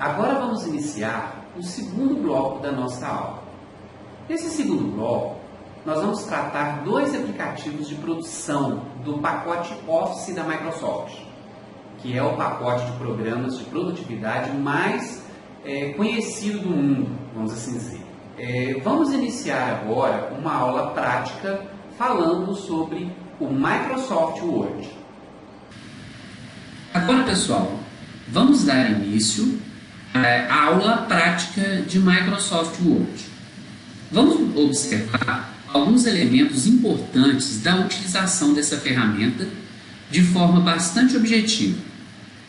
Agora vamos iniciar o segundo bloco da nossa aula. Nesse segundo bloco, nós vamos tratar dois aplicativos de produção do pacote Office da Microsoft, que é o pacote de programas de produtividade mais conhecido do mundo, vamos assim dizer. Vamos iniciar agora uma aula prática falando sobre o Microsoft Word. Agora, pessoal, vamos dar início à aula prática de Microsoft Word. Vamos observar alguns elementos importantes da utilização dessa ferramenta de forma bastante objetiva.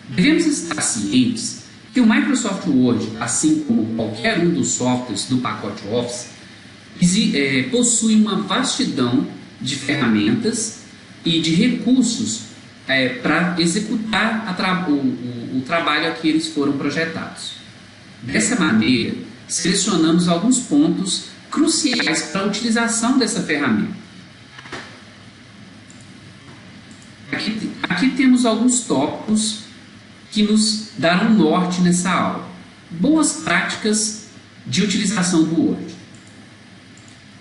Devemos estar cientes que o Microsoft Word, assim como qualquer um dos softwares do pacote Office, possui uma vastidão de ferramentas e de recursos para executar o trabalho a que eles foram projetados. Dessa maneira, selecionamos alguns pontos cruciais para a utilização dessa ferramenta. Aqui temos alguns tópicos que nos darão norte nessa aula. Boas práticas de utilização do Word.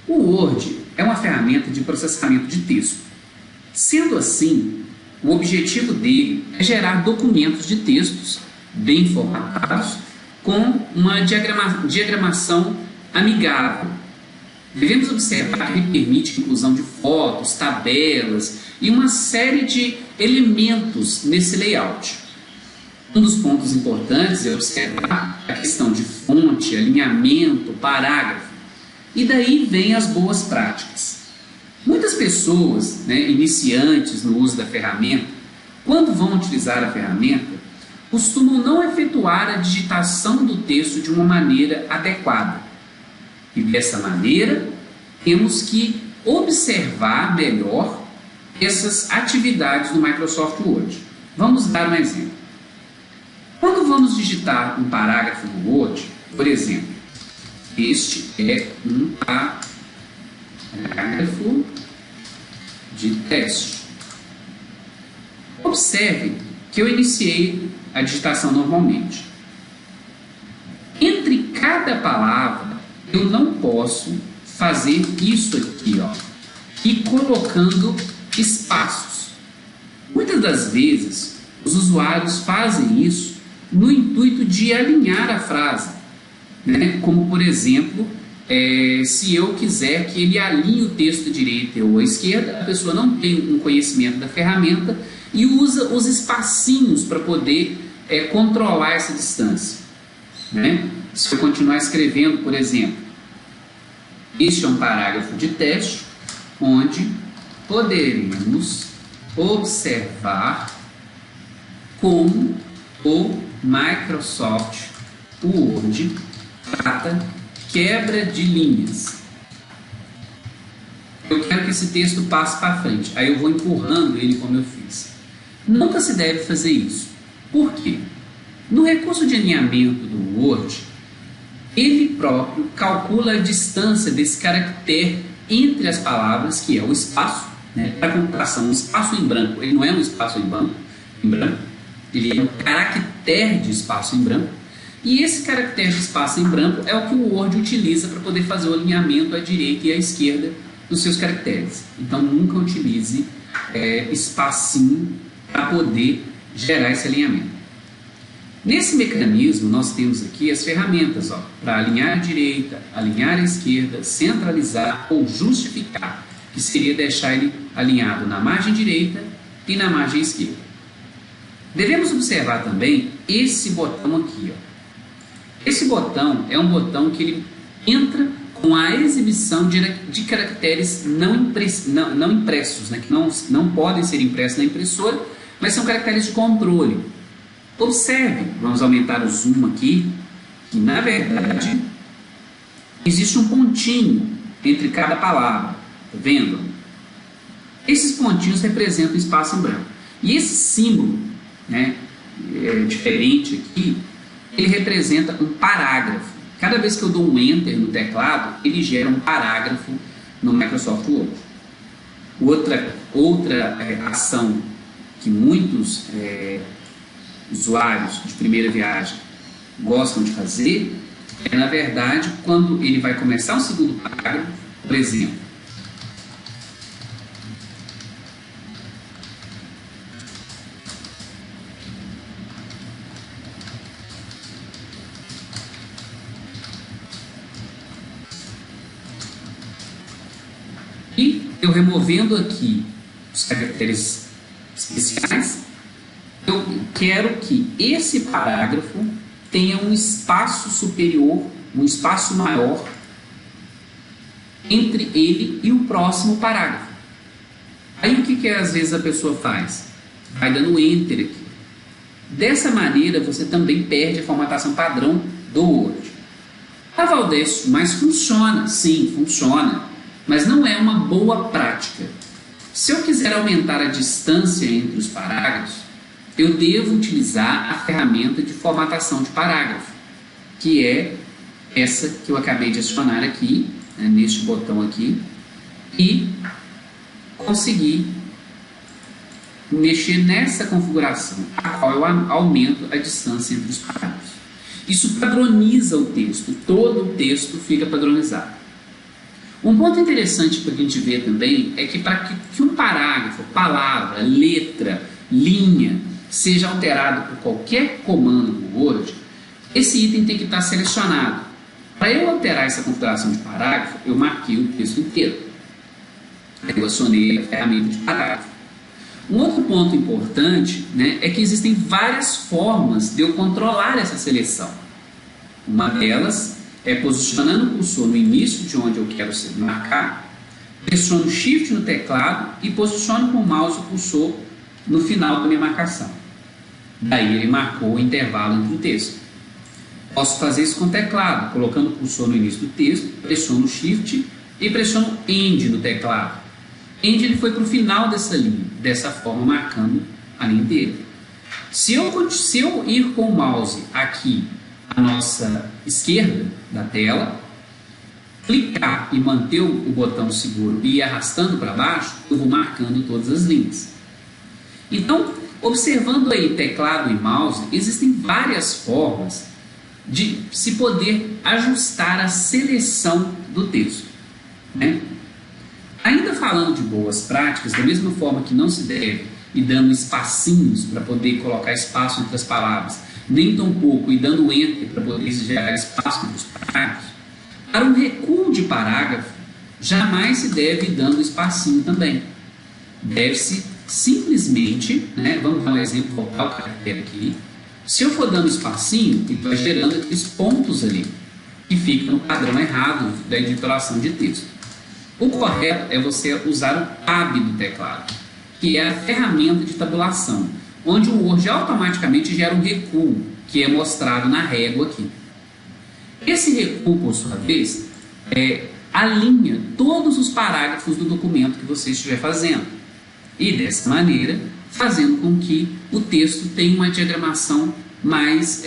O Word é uma ferramenta de processamento de texto. Sendo assim, o objetivo dele é gerar documentos de textos bem formatados com uma diagramação amigável. Devemos observar que ele permite a inclusão de fotos, tabelas e uma série de elementos nesse layout. Um dos pontos importantes é observar a questão de fonte, alinhamento, parágrafo. E daí vem as boas práticas. Muitas pessoas, iniciantes no uso da ferramenta, quando vão utilizar a ferramenta, costumam não efetuar a digitação do texto de uma maneira adequada. E dessa maneira, temos que observar melhor essas atividades do Microsoft Word. Vamos dar um exemplo. Quando vamos digitar um parágrafo no Word, por exemplo, este é um parágrafo de teste. Observe que eu iniciei a digitação normalmente. Entre cada palavra, eu não posso fazer isso aqui, e colocando espaços. Muitas das vezes, os usuários fazem isso no intuito de alinhar a frase, como, por exemplo, se eu quiser que ele alinhe o texto à direita ou à esquerda, a pessoa não tem um conhecimento da ferramenta e usa os espacinhos para poder controlar essa distância. Se eu continuar escrevendo, por exemplo, este é um parágrafo de teste, onde poderemos observar como o Microsoft Word trata quebra de linhas. Eu quero que esse texto passe para frente, aí eu vou empurrando ele como eu fiz. Nunca se deve fazer isso. Por quê? No recurso de alinhamento do Word, ele próprio calcula a distância desse caractere entre as palavras, que é o espaço, para computação, um espaço em branco. Ele não é um espaço em branco, ele é um caractere de espaço em branco. E esse caractere de espaço em branco é o que o Word utiliza para poder fazer o alinhamento à direita e à esquerda dos seus caracteres. Então nunca utilize espacinho para poder gerar esse alinhamento. Nesse mecanismo, nós temos aqui as ferramentas para alinhar à direita, alinhar à esquerda, centralizar ou justificar, que seria deixar ele alinhado na margem direita e na margem esquerda. Devemos observar também esse botão aqui. Esse botão é um botão que ele entra com a exibição de caracteres não impressos, que não podem ser impressos na impressora, mas são caracteres de controle. Observe, vamos aumentar o zoom aqui, que na verdade existe um pontinho entre cada palavra, tá vendo? Esses pontinhos representam o espaço em branco. E esse símbolo, diferente aqui, ele representa um parágrafo. Cada vez que eu dou um Enter no teclado, ele gera um parágrafo no Microsoft Word. Outra ação que muitos usuários de primeira viagem gostam de fazer é, na verdade, quando ele vai começar um segundo parágrafo, por exemplo, e eu removendo aqui os caracteres especiais, eu quero que esse parágrafo tenha um espaço superior, um espaço maior entre ele e o próximo parágrafo. Aí o que às vezes a pessoa faz? Vai dando Enter aqui. Dessa maneira você também perde a formatação padrão do Word. A Valdez, mas funciona, sim, funciona, mas não é uma boa prática. Se eu quiser aumentar a distância entre os parágrafos, eu devo utilizar a ferramenta de formatação de parágrafo, que é essa que eu acabei de acionar aqui, né, neste botão aqui, e conseguir mexer nessa configuração, a qual eu aumento a distância entre os parágrafos. Isso padroniza o texto, todo o texto fica padronizado. Um ponto interessante para a gente ver também é que para que um parágrafo, palavra, letra, linha, seja alterado por qualquer comando do Word, esse item tem que estar selecionado. Para eu alterar essa configuração de parágrafo, eu marquei o texto inteiro. Eu acionei a ferramenta de parágrafo. Um outro ponto importante, né, é que existem várias formas de eu controlar essa seleção. Uma delas é posicionando o cursor no início de onde eu quero marcar, pressiono Shift no teclado e posiciono com o mouse o cursor no final da minha marcação. Daí ele marcou o intervalo entre o texto. Posso fazer isso com o teclado, colocando o cursor no início do texto, pressiono Shift e pressiono End no teclado. End ele foi para o final dessa linha, dessa forma marcando a linha inteira. Se eu ir com o mouse aqui à nossa esquerda da tela, clicar e manter o botão seguro e ir arrastando para baixo, eu vou marcando todas as linhas. Então, observando aí teclado e mouse, existem várias formas de se poder ajustar a seleção do texto, né? Ainda falando de boas práticas, da mesma forma que não se deve ir dando espacinhos para poder colocar espaço entre as palavras, nem tão pouco e dando Enter para poder gerar espaço entre os parágrafos, para um recuo de parágrafo, jamais se deve ir dando espacinho também. Deve-se simplesmente, né, vamos dar um exemplo, voltar o caractere aqui. Se eu for dando espacinho, ele vai gerando aqueles pontos ali, que ficam no padrão errado da editoração de texto. O correto é você usar o Tab do teclado, que é a ferramenta de tabulação, onde o Word automaticamente gera um recuo, que é mostrado na régua aqui. Esse recuo, por sua vez, alinha todos os parágrafos do documento que você estiver fazendo. E dessa maneira, fazendo com que o texto tenha uma diagramação mais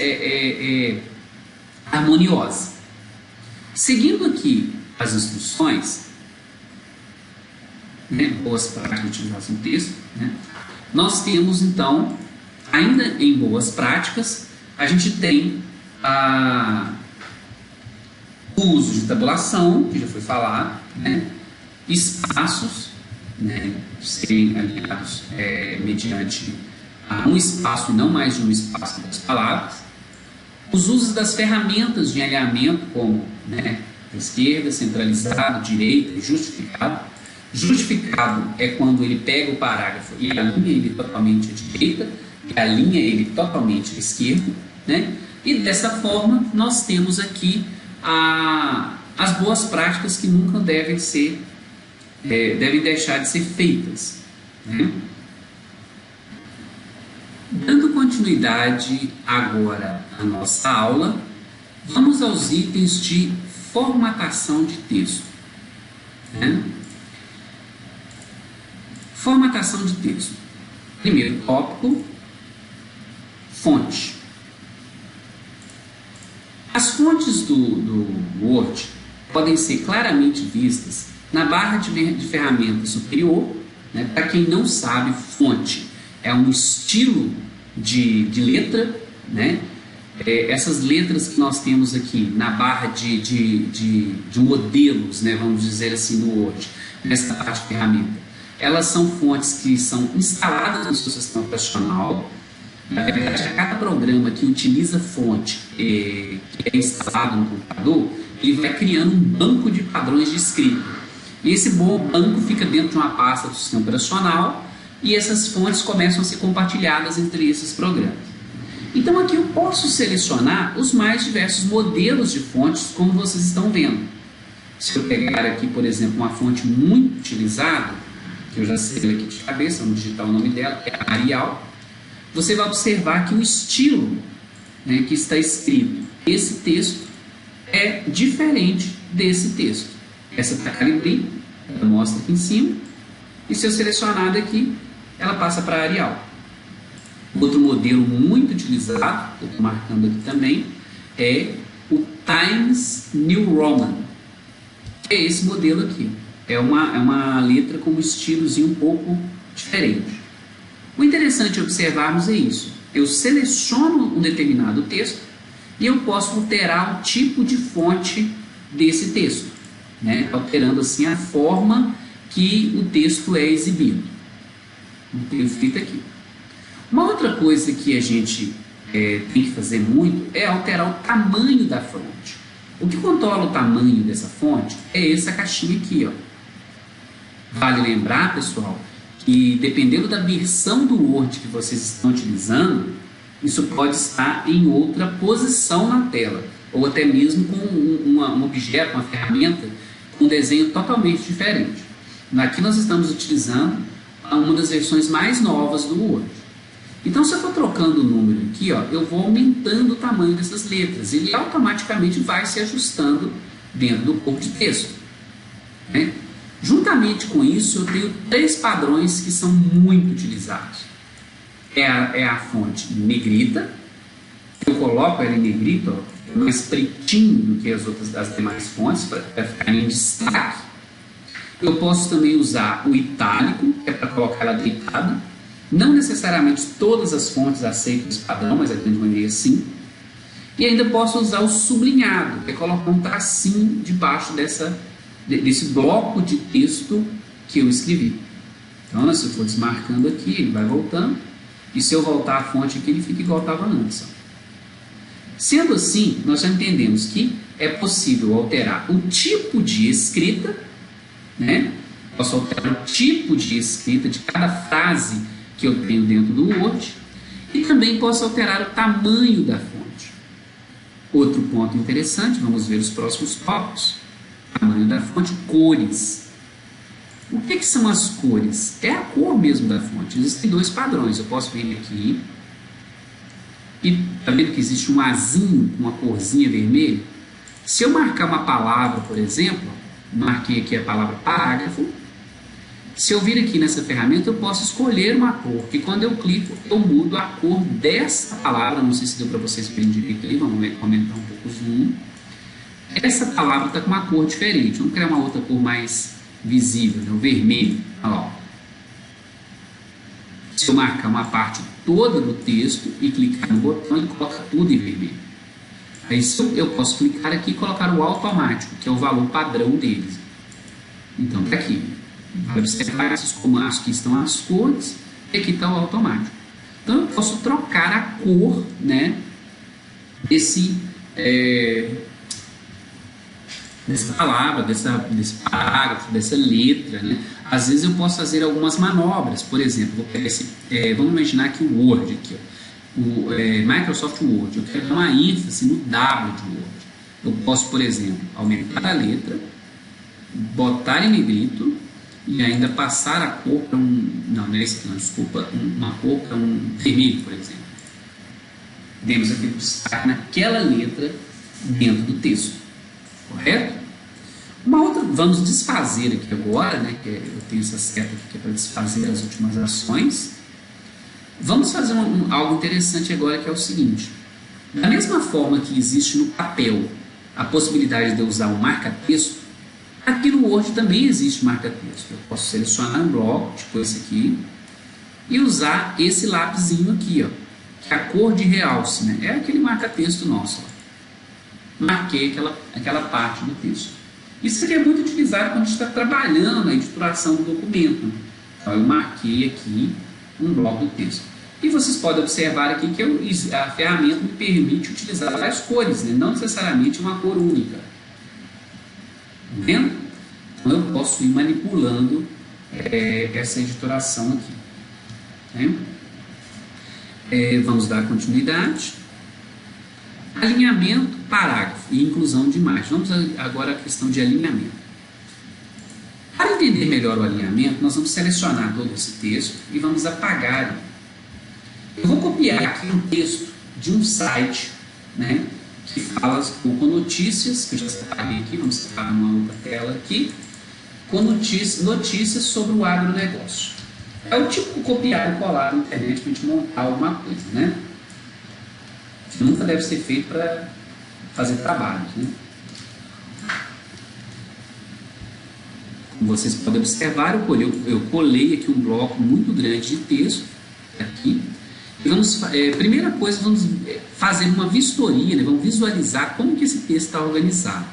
harmoniosa. Seguindo aqui as instruções, né, boas práticas de utilização do texto, né, nós temos então, ainda em boas práticas, a gente tem o uso de tabulação, que já foi falado, né, espaços, né, serem alinhados mediante um espaço e não mais de um espaço das palavras, os usos das ferramentas de alinhamento como, né, esquerda, centralizado, direita e justificado. Justificado é quando ele pega o parágrafo e alinha ele totalmente à direita e alinha ele totalmente à esquerda, né? E dessa forma nós temos aqui as boas práticas que nunca devem deixar de ser feitas, né? Dando continuidade agora à nossa aula, vamos aos itens de formatação de texto, né? Formatação de texto. Primeiro tópico, fonte. As fontes do Word podem ser claramente vistas na barra de ferramentas superior, né? Para quem não sabe, fonte é um estilo de letra, né? essas letras que nós temos aqui na barra de modelos, né, vamos dizer assim, do Word, nessa parte de ferramenta, elas são fontes que são instaladas no seu sistema operacional. Na verdade, a cada programa que utiliza fonte que é instalado no computador, ele vai criando um banco de padrões de escrita. E esse banco fica dentro de uma pasta do sistema operacional e essas fontes começam a ser compartilhadas entre esses programas. Então aqui eu posso selecionar os mais diversos modelos de fontes, como vocês estão vendo. Se eu pegar aqui, por exemplo, uma fonte muito utilizada, que eu já sei aqui de cabeça, vamos digitar o nome dela, é a Arial, você vai observar que o estilo, né, que está escrito esse texto é diferente desse texto. Essa está Calibri, ela mostra aqui em cima, e se eu selecionar aqui, ela passa para a Arial. Outro modelo muito utilizado, eu estou marcando aqui também, é o Times New Roman. É esse modelo aqui. É uma letra com um estilozinho um pouco diferente. O interessante observarmos é isso. Eu seleciono um determinado texto e eu posso alterar o tipo de fonte desse texto, né? Alterando assim a forma que o texto é exibido. Tenho escrito aqui. Uma outra coisa que a gente tem que fazer muito é alterar o tamanho da fonte. O que controla o tamanho dessa fonte é essa caixinha aqui, ó. Vale lembrar, pessoal, que dependendo da versão do Word que vocês estão utilizando, isso pode estar em outra posição na tela, ou até mesmo com um objeto, uma ferramenta, com um desenho totalmente diferente. Aqui nós estamos utilizando uma das versões mais novas do Word. Então, se eu for trocando o número aqui, ó, eu vou aumentando o tamanho dessas letras. Ele automaticamente vai se ajustando dentro do corpo de texto, né? Juntamente com isso, eu tenho 3 padrões que são muito utilizados. É a fonte negrita. Eu coloco ela em negrito, ó, mais pretinho do que as demais fontes, para ficar em destaque. Eu posso também usar o itálico, que é para colocar ela deitada. Não necessariamente todas as fontes aceitam esse padrão, mas a grande maioria sim. E ainda posso usar o sublinhado, que é colocar um tracinho debaixo desse bloco de texto que eu escrevi. Então, se eu for desmarcando aqui, ele vai voltando. E se eu voltar a fonte aqui, ele fica igual estava antes. Sendo assim, nós já entendemos que é possível alterar o tipo de escrita, né? Posso alterar o tipo de escrita de cada frase que eu tenho dentro do Word, e também posso alterar o tamanho da fonte. Outro ponto interessante, vamos ver os próximos tópicos. Tamanho da fonte, cores. O que são as cores? É a cor mesmo da fonte. Existem 2 padrões. Eu posso vir aqui e está vendo que existe um azinho com uma corzinha vermelha? Se eu marcar uma palavra, por exemplo, marquei aqui a palavra parágrafo. Se eu vir aqui nessa ferramenta, eu posso escolher uma cor, que quando eu clico, eu mudo a cor dessa palavra. Não sei se deu para vocês verem direito ali, vamos aumentar um pouco o zoom. Essa palavra está com uma cor diferente. Vamos criar uma outra cor mais visível, né? O vermelho. Olha lá. Se eu marcar uma parte toda do texto e clicar no botão, ele coloca tudo em vermelho. Aí eu posso clicar aqui e colocar o automático, que é o valor padrão deles. Então, está aqui. Vai observar esses comandos que estão as cores e aqui está o automático. Então eu posso trocar a cor, né, dessa palavra, desse parágrafo, dessa letra, né? Às vezes eu posso fazer algumas manobras. Por exemplo, vou pegar vamos imaginar que o Word aqui, ó, o Microsoft Word, eu quero dar uma ênfase no W de Word. Eu posso, por exemplo, aumentar a letra, botar em negrito e ainda passar a cor para uma cor para um vermelho, por exemplo. Demos aquele destaque naquela letra dentro do texto, correto? Uma outra, vamos desfazer aqui agora, né, que eu tenho essa seta aqui que é para desfazer as últimas ações. Vamos fazer algo interessante agora, que é o seguinte: da mesma forma que existe no papel a possibilidade de eu usar um marca-texto, aqui no Word também existe marca-texto. Eu posso selecionar um bloco, tipo esse aqui, e usar esse lapisinho aqui, ó, que é a cor de realce, né? É aquele marca-texto nosso. Marquei aquela parte do texto. Isso aqui é muito utilizado quando a gente está trabalhando a editoração do documento. Então, eu marquei aqui um bloco do texto. E vocês podem observar aqui que a ferramenta me permite utilizar várias cores, né? Não necessariamente uma cor única. Tá vendo? Então, eu posso ir manipulando essa editoração aqui. Né? Vamos dar continuidade. Alinhamento, parágrafo e inclusão de imagem. Vamos agora à questão de alinhamento. Para entender melhor o alinhamento, nós vamos selecionar todo esse texto e vamos apagar ele. Eu vou copiar aqui um texto de um site, né, que fala com notícias, que eu já separei aqui, vamos separar uma outra tela aqui, com notícias sobre o agronegócio. É o tipo de copiar e colar na internet para a gente montar alguma coisa, né? Que nunca deve ser feito para fazer trabalhos, né? Como vocês podem observar, eu colei aqui um bloco muito grande de texto aqui. E primeira coisa, vamos fazer uma vistoria, né? Vamos visualizar como que esse texto está organizado.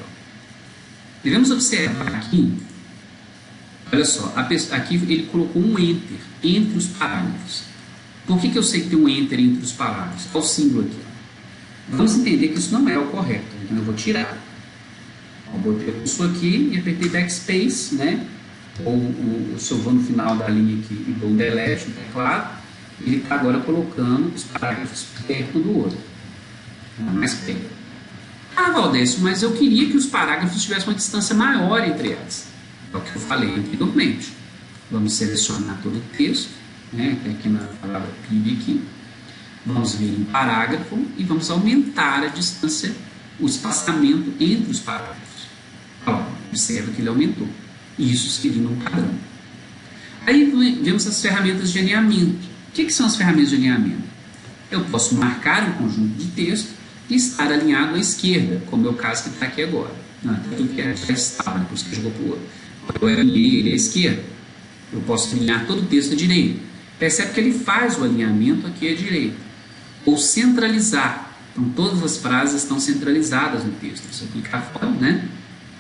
Devemos observar aqui, olha só, aqui ele colocou um enter entre os parágrafos. Por que eu sei que tem um enter entre os parágrafos? Olha o símbolo aqui. Vamos entender que isso não é o correto, então eu vou tirar. Eu botei isso aqui e apertei backspace, né? Ou se eu vou no final da linha aqui e dou um delete no teclado, ele está agora colocando os parágrafos perto do outro. Mais perto. Ah, Valdécio, mas eu queria que os parágrafos tivessem uma distância maior entre elas. É o que eu falei anteriormente. Vamos selecionar todo o texto, né? Aqui na palavra PIB aqui. Vamos vir em parágrafo e vamos aumentar a distância, o espaçamento entre os parágrafos. Ó, observa que ele aumentou. Isso seria um padrão. Aí vemos as ferramentas de alinhamento. O que são as ferramentas de alinhamento? Eu posso marcar um conjunto de texto e estar alinhado à esquerda, como é o caso que está aqui agora. Tanto que já estava, depois que jogou para o outro. Eu alinhei ele à esquerda. Eu posso alinhar todo o texto à direita. Percebe que ele faz o alinhamento aqui à direita. Ou centralizar. Então, todas as frases estão centralizadas no texto. Se eu clicar fora, né?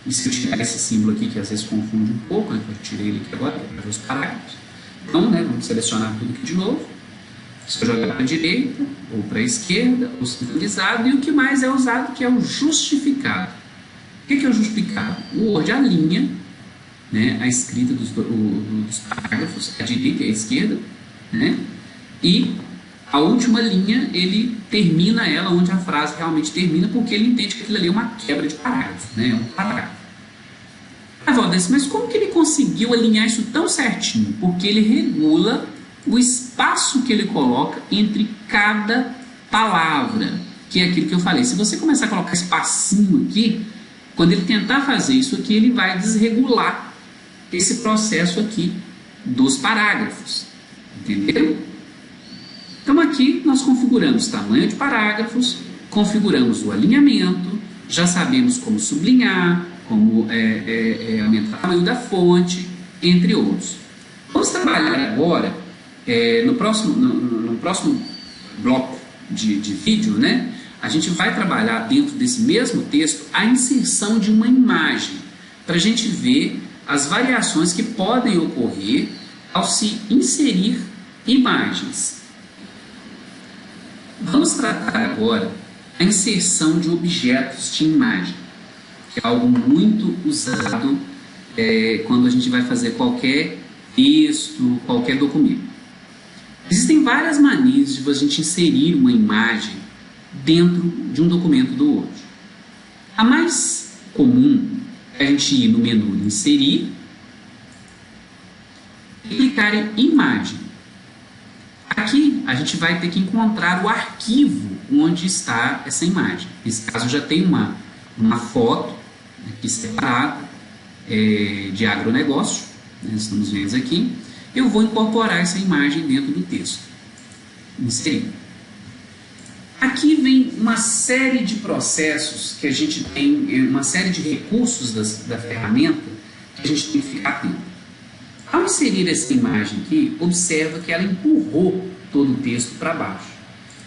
E se eu tirar esse símbolo aqui, que às vezes confunde um pouco, né? Eu tirei ele aqui agora, para ver os parágrafos. Então, né? Vamos selecionar tudo aqui de novo. Se eu jogar para a direita, ou para a esquerda, ou centralizado. E o que mais é usado, que é o justificado. O que é o justificado? O Word alinha, né, a escrita dos parágrafos, à direita e à esquerda, né? E a última linha, ele termina ela onde a frase realmente termina, porque ele entende que aquilo ali é uma quebra de parágrafo, né? É um parágrafo. Ah, Valdécio, mas como que ele conseguiu alinhar isso tão certinho? Porque ele regula o espaço que ele coloca entre cada palavra, que é aquilo que eu falei. Se você começar a colocar espacinho aqui, quando ele tentar fazer isso aqui, ele vai desregular esse processo aqui dos parágrafos. Entenderam? Então aqui nós configuramos o tamanho de parágrafos, configuramos o alinhamento, já sabemos como sublinhar, como aumentar o tamanho da fonte, entre outros. Vamos trabalhar agora, no próximo bloco de vídeo, né? A gente vai trabalhar dentro desse mesmo texto a inserção de uma imagem, para a gente ver as variações que podem ocorrer ao se inserir imagens. Vamos tratar agora a inserção de objetos de imagem, que é algo muito usado quando a gente vai fazer qualquer texto, qualquer documento. Existem várias maneiras de a gente inserir uma imagem dentro de um documento do Word. A mais comum é a gente ir no menu Inserir e clicar em Imagem. Aqui a gente vai ter que encontrar o arquivo onde está essa imagem. Nesse caso já tem uma foto aqui separada de agronegócio, né, estamos vendo aqui. Eu vou incorporar essa imagem dentro do texto. Inserir. Aqui vem uma série de processos que a gente tem, uma série de recursos da ferramenta que a gente tem que ficar atento. Ao inserir essa imagem aqui, observa que ela empurrou todo o texto para baixo.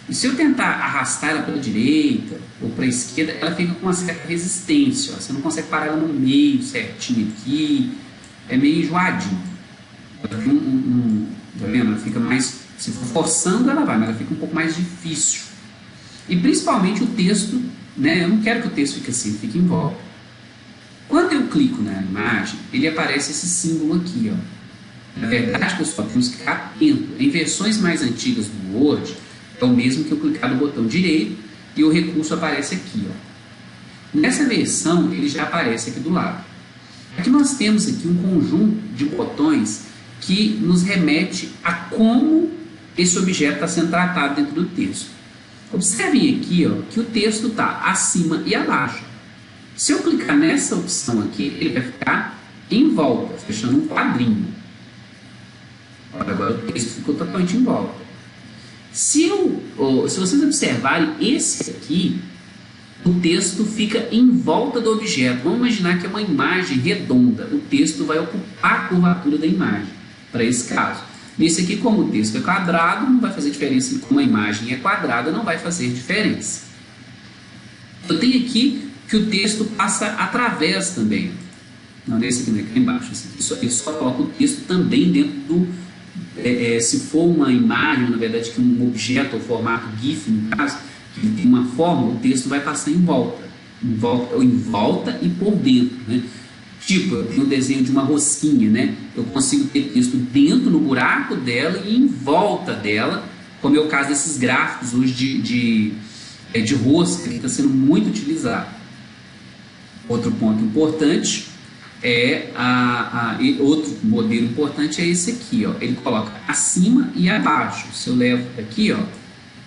E se eu tentar arrastar ela para a direita ou para a esquerda, ela fica com uma certa resistência. Ó. Você não consegue parar ela no meio certinho aqui. É meio enjoadinho. Ela tem tá vendo? Ela fica mais... Se for forçando, ela vai, mas ela fica um pouco mais difícil. E principalmente o texto, né? Eu não quero que o texto fique assim, fique em volta. Quando eu clico na imagem, ele aparece esse símbolo aqui, ó. Na verdade, pessoal, temos que ficar atento. Em versões mais antigas do Word, é o mesmo que eu clicar no botão direito e o recurso aparece aqui, ó. Nessa versão, ele já aparece aqui do lado. Aqui nós temos aqui um conjunto de botões que nos remete a como esse objeto está sendo tratado dentro do texto. Observem aqui, ó, que o texto está acima e abaixo. Se eu clicar nessa opção aqui, ele vai ficar em volta, fechando um quadrinho. Olha, agora o texto ficou totalmente em volta. Se vocês observarem esse aqui, o texto fica em volta do objeto. Vamos imaginar que é uma imagem redonda. O texto vai ocupar a curvatura da imagem, para esse caso. Nesse aqui, como o texto é quadrado, não vai fazer diferença. Como a imagem é quadrada, não vai fazer diferença. Eu tenho aqui que o texto passa através também. Não, nesse aqui não é aqui embaixo. Ele só coloca o texto também dentro do... se for uma imagem, na verdade, que um objeto ou formato GIF, no caso, que tem uma forma, o texto vai passar em volta e por dentro, né? Tipo, eu tenho um desenho de uma rosquinha, né? Eu consigo ter texto dentro, no buraco dela e em volta dela, como é o caso desses gráficos hoje de rosca, que está sendo muito utilizado. Outro ponto importante outro modelo importante é esse aqui, ó. Ele coloca acima e abaixo. Se eu levo aqui, ó,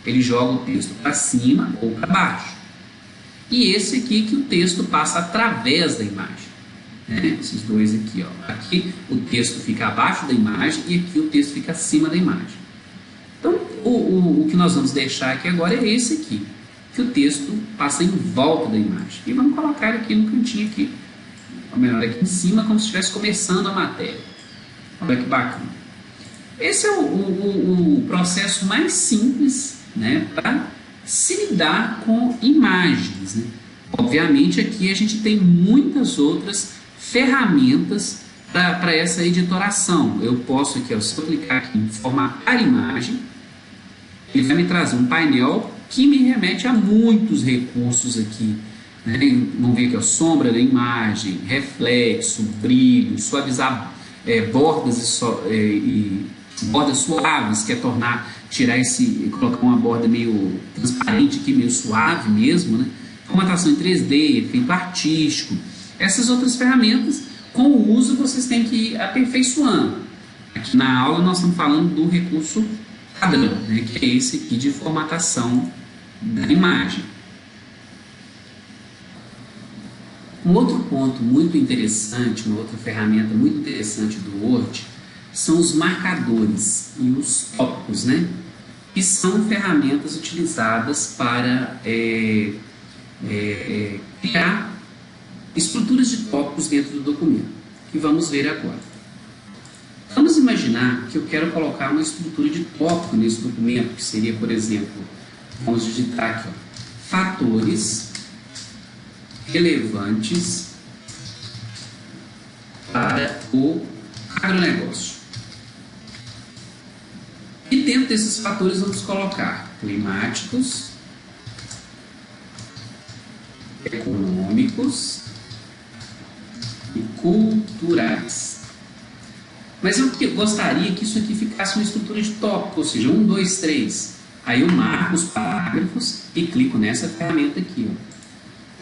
ele joga o texto para cima ou para baixo. E esse aqui que o texto passa através da imagem. Né? Esses dois aqui, ó. Aqui o texto fica abaixo da imagem e aqui o texto fica acima da imagem. Então, o que nós vamos deixar aqui agora é esse aqui, que o texto passa em volta da imagem. E vamos colocar aqui no cantinho aqui, ou melhor, aqui em cima, como se estivesse começando a matéria. Olha que bacana. Esse é o processo mais simples, né, para se lidar com imagens, né? Obviamente aqui a gente tem muitas outras ferramentas para essa editoração. Eu posso aqui, ó, se eu clicar aqui em formatar imagem, ele vai me trazer um painel que me remete a muitos recursos aqui, né? Vamos ver aqui, ó, sombra da imagem, reflexo, brilho, suavizar bordas e bordas suaves, que é colocar uma borda meio transparente aqui, meio suave mesmo, né? Formatação em 3D, efeito artístico. Essas outras ferramentas, com o uso, vocês têm que ir aperfeiçoando. Aqui na aula nós estamos falando do recurso padrão, né, que é esse aqui de formatação da imagem. Um outro ponto muito interessante, uma outra ferramenta muito interessante do Word, são os marcadores e os tópicos, né, que são ferramentas utilizadas para criar estruturas de tópicos dentro do documento, que vamos ver agora. Vamos imaginar que eu quero colocar uma estrutura de tópico nesse documento, que seria, por exemplo, vamos digitar aqui, ó, fatores relevantes para o agronegócio. E dentro desses fatores vamos colocar climáticos, econômicos e culturais. Mas eu gostaria que isso aqui ficasse uma estrutura de tópico, ou seja, 1, 2, 3. Aí eu marco os parágrafos e clico nessa ferramenta aqui, ó.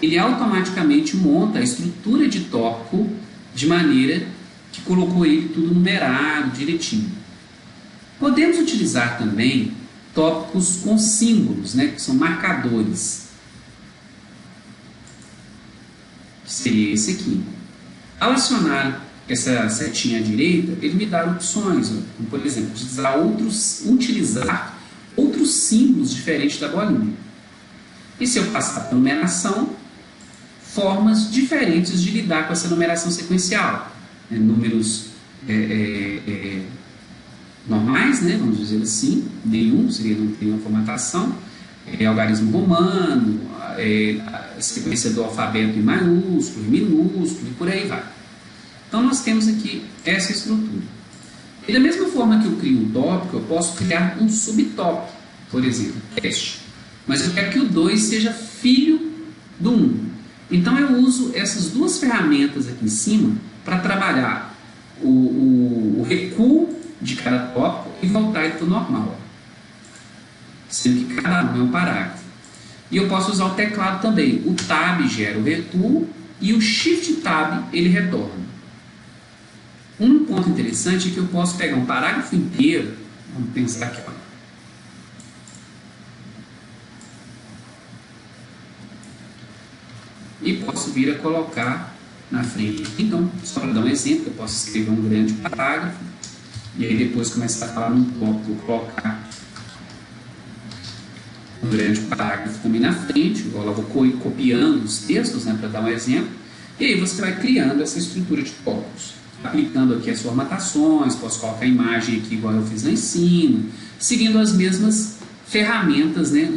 Ele automaticamente monta a estrutura de tópico de maneira que colocou ele tudo numerado, direitinho. Podemos utilizar também tópicos com símbolos, né, que são marcadores. Seria esse aqui. Ao acionar essa setinha à direita, ele me dá opções, como, por exemplo, utilizar outros símbolos diferentes da bolinha. E se eu passar para numeração, formas diferentes de lidar com essa numeração sequencial, né? Números normais, né, vamos dizer assim, D1 seria não tem uma formatação, algarismo romano, a sequência do alfabeto em maiúsculo, em minúsculo e por aí vai. Então nós temos aqui essa estrutura. E da mesma forma que eu crio um tópico, eu posso criar um subtópico, por exemplo, teste. Mas eu quero que o 2 seja filho do 1. Então eu uso essas duas ferramentas aqui em cima para trabalhar o recuo de cada tópico e voltar ele para o normal. Sendo que cada um é um parágrafo. E eu posso usar o teclado também. O Tab gera o recuo e o Shift Tab ele retorna. Um ponto interessante é que eu posso pegar um parágrafo inteiro, vamos pensar aqui, ó. E posso vir a colocar na frente. Então, só para dar um exemplo, eu posso escrever um grande parágrafo e aí depois começar a falar num tópico, colocar um grande parágrafo também na frente, igual eu vou copiando os textos, né, para dar um exemplo, e aí você vai criando essa estrutura de tópicos, aplicando aqui as formatações, posso colocar a imagem aqui igual eu fiz lá em cima, seguindo as mesmas ferramentas, né,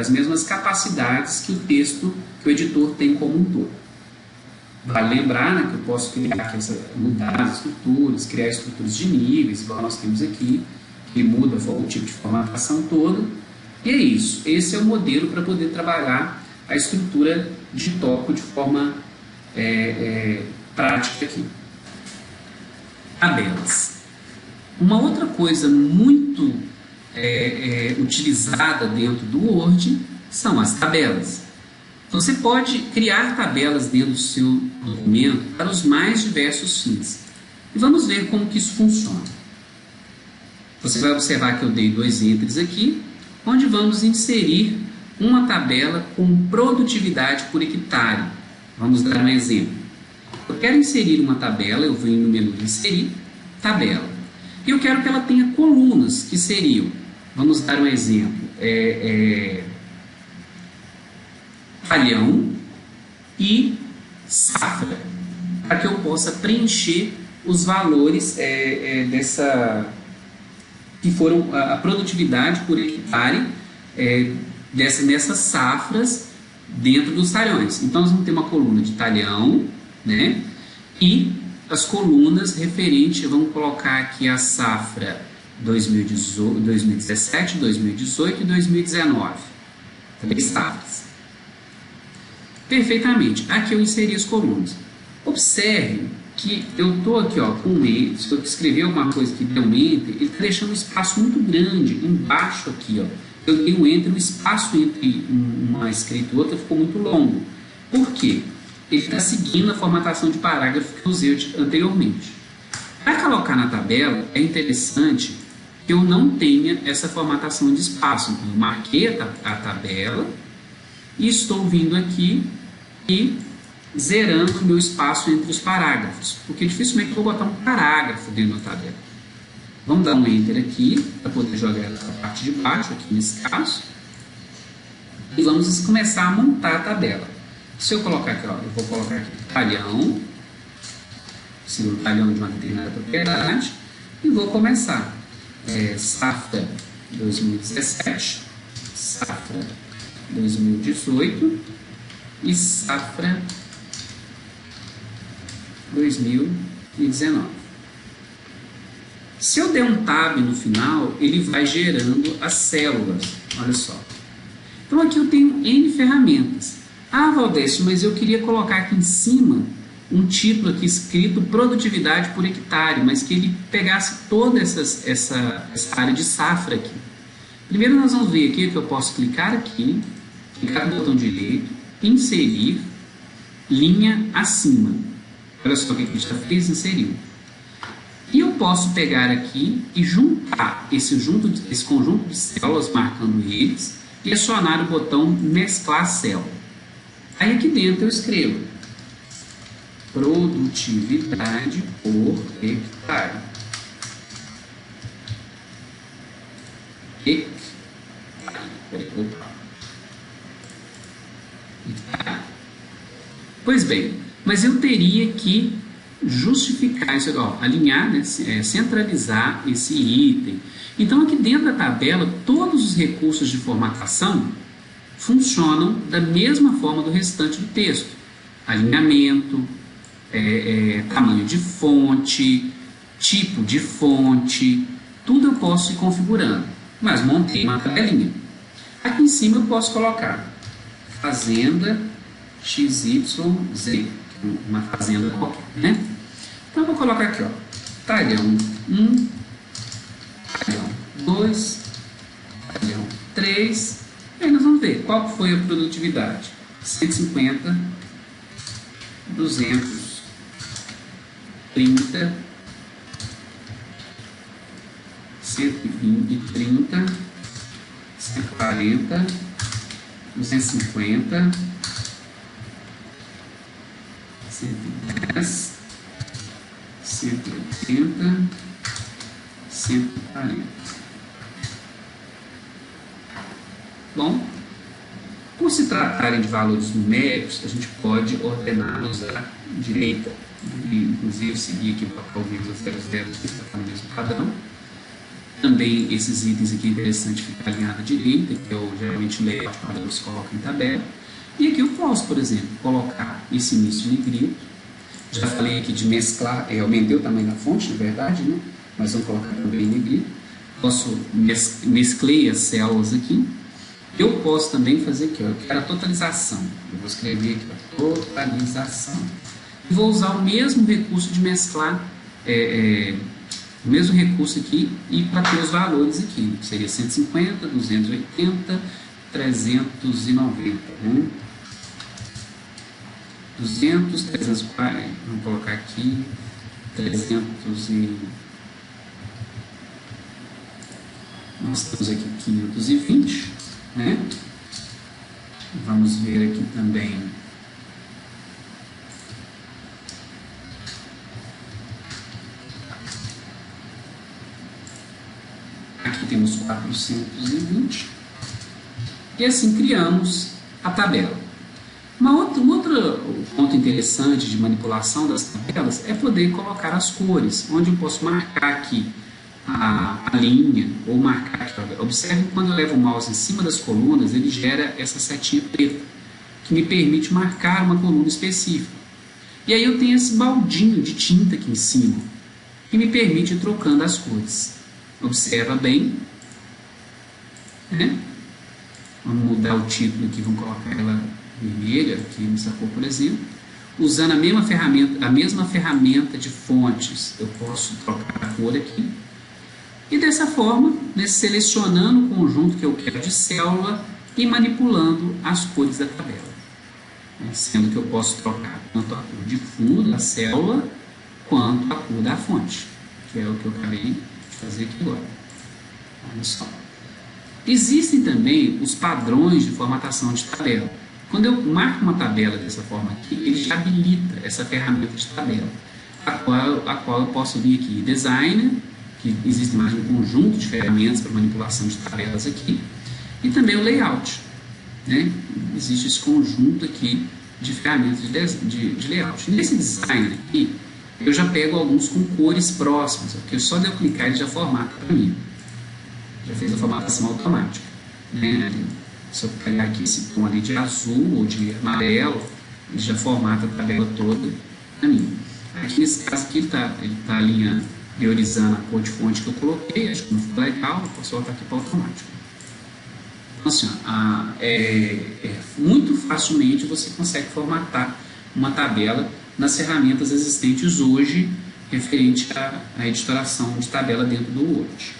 as mesmas capacidades que o texto, que o editor tem como um todo. Vale lembrar, né, que eu posso criar aqui mudar as estruturas, criar estruturas de níveis, igual nós temos aqui, que muda o tipo de formatação todo. E é isso. Esse é o modelo para poder trabalhar a estrutura de tópico de forma prática aqui. Tabelas. Uma outra coisa muito utilizada dentro do Word são as tabelas. Você pode criar tabelas dentro do seu documento para os mais diversos fins. E vamos ver como que isso funciona. Você vai observar que eu dei 2 entres aqui, onde vamos inserir uma tabela com produtividade por hectare. Vamos dar um exemplo. Eu quero inserir uma tabela, eu venho no menu Inserir, Tabela. E eu quero que ela tenha colunas, que seriam, vamos dar um exemplo, talhão e safra, para que eu possa preencher os valores que foram a produtividade por hectare dessas safras dentro dos talhões. Então nós vamos ter uma coluna de talhão, né? E as colunas referentes, vamos colocar aqui a safra 2017, 2018 e 2019. 3 safras. Perfeitamente. Aqui eu inseri as colunas. Observe que eu estou aqui, ó, com enter. Se eu escrever alguma coisa que deu um enter, ele está deixando um espaço muito grande embaixo aqui, ó. Eu dei um enter, o espaço entre uma escrita e outra ficou muito longo. Por quê? Ele está seguindo a formatação de parágrafo que eu usei anteriormente. Para colocar na tabela, é interessante que eu não tenha essa formatação de espaço. Então, eu marquei a tabela e estou vindo aqui e zerando o meu espaço entre os parágrafos, porque dificilmente eu vou botar um parágrafo dentro da tabela. Vamos dar um enter aqui, para poder jogar ela para a parte de baixo, aqui nesse caso, e vamos começar a montar a tabela. Se eu colocar aqui, ó, eu vou colocar aqui talhão, segundo talhão de uma determinada propriedade, e vou começar. Safra 2017, safra 2018 e safra 2019. Se eu der um tab no final, ele vai gerando as células. Olha só. Então aqui eu tenho N ferramentas. Ah, Valdécio, mas eu queria colocar aqui em cima um título aqui escrito produtividade por hectare, mas que ele pegasse toda essa área de safra aqui. Primeiro nós vamos ver aqui que eu posso clicar aqui, clicar no botão direito, inserir, linha acima. Olha só o que a gente já fez, inseriu. E eu posso pegar aqui e juntar esse conjunto de células, marcando eles, e acionar o botão mesclar célula. Aí aqui dentro eu escrevo produtividade por hectare. Pois bem, mas eu teria que justificar isso, alinhar, né, centralizar esse item. Então, aqui dentro da tabela, todos os recursos de formatação funcionam da mesma forma do restante do texto. Alinhamento, tamanho de fonte, tipo de fonte, tudo eu posso ir configurando. Mas montei uma tabelinha. Aqui em cima eu posso colocar fazenda XYZ, uma fazenda qualquer, né? Então eu vou colocar aqui, ó, talhão 1, talhão 2, talhão 3, e aí nós vamos ver qual foi a produtividade. 150, 200, 30, 120, 30, 140, 250, 110, 180, 140. Bom, por se tratarem de valores numéricos, a gente pode ordená-los à direita. Inclusive, seguir aqui para o vírgula 00, que está no mesmo padrão. Também esses itens aqui é interessante ficar alinhado à direita, que eu geralmente leio quando você coloca em tabela. E aqui eu posso, por exemplo, colocar esse início de negrito. Já falei aqui de mesclar, eu aumentei o tamanho da fonte, na verdade, né? Mas vamos colocar também em negrito. Posso mesclei as células aqui. Eu posso também fazer aqui, ó, eu quero a totalização. Eu vou escrever aqui, ó, totalização. E vou usar o mesmo recurso de mesclar, o mesmo recurso aqui, e para ter os valores aqui. Seria 150, 280, 390. Né? 200, 340, vamos colocar aqui, 300 e... Nós temos aqui 520, né? Vamos ver aqui também aqui temos 420 e assim criamos a tabela. Um outro ponto interessante de manipulação das tabelas é poder colocar as cores, onde eu posso marcar aqui a linha, ou marcar aqui. Observe que quando eu levo o mouse em cima das colunas, ele gera essa setinha preta, que me permite marcar uma coluna específica. E aí eu tenho esse baldinho de tinta aqui em cima, que me permite ir trocando as cores. Observa bem, né? Vamos mudar o título aqui, vamos colocar ela vermelha aqui nessa cor, por exemplo. Usando a mesma ferramenta de fontes, eu posso trocar a cor aqui. E dessa forma, né, selecionando o conjunto que eu quero de célula e manipulando as cores da tabela. Né, sendo que eu posso trocar tanto a cor de fundo da célula, quanto a cor da fonte, que é o que eu acabei de fazer aqui agora. Olha só. Existem também os padrões de formatação de tabela. Quando eu marco uma tabela dessa forma aqui, ele já habilita essa ferramenta de tabela, a qual eu posso vir aqui em Designer, que existe mais um conjunto de ferramentas para manipulação de tabelas aqui, e também o Layout. Né? Existe esse conjunto aqui de ferramentas de layout. Nesse Designer aqui, eu já pego alguns com cores próximas, porque só de eu clicar ele já formata para mim. Já fez a formatação automática. Né? Se eu pegar aqui esse tom ali de azul ou de amarelo, ele já formata a tabela toda para mim. Aqui nesse caso aqui ele tá alinhando, priorizando a cor de fonte que eu coloquei, acho que não ficou legal, eu posso voltar aqui para automático. Então assim, muito facilmente você consegue formatar uma tabela nas ferramentas existentes hoje referente à editoração de tabela dentro do Word.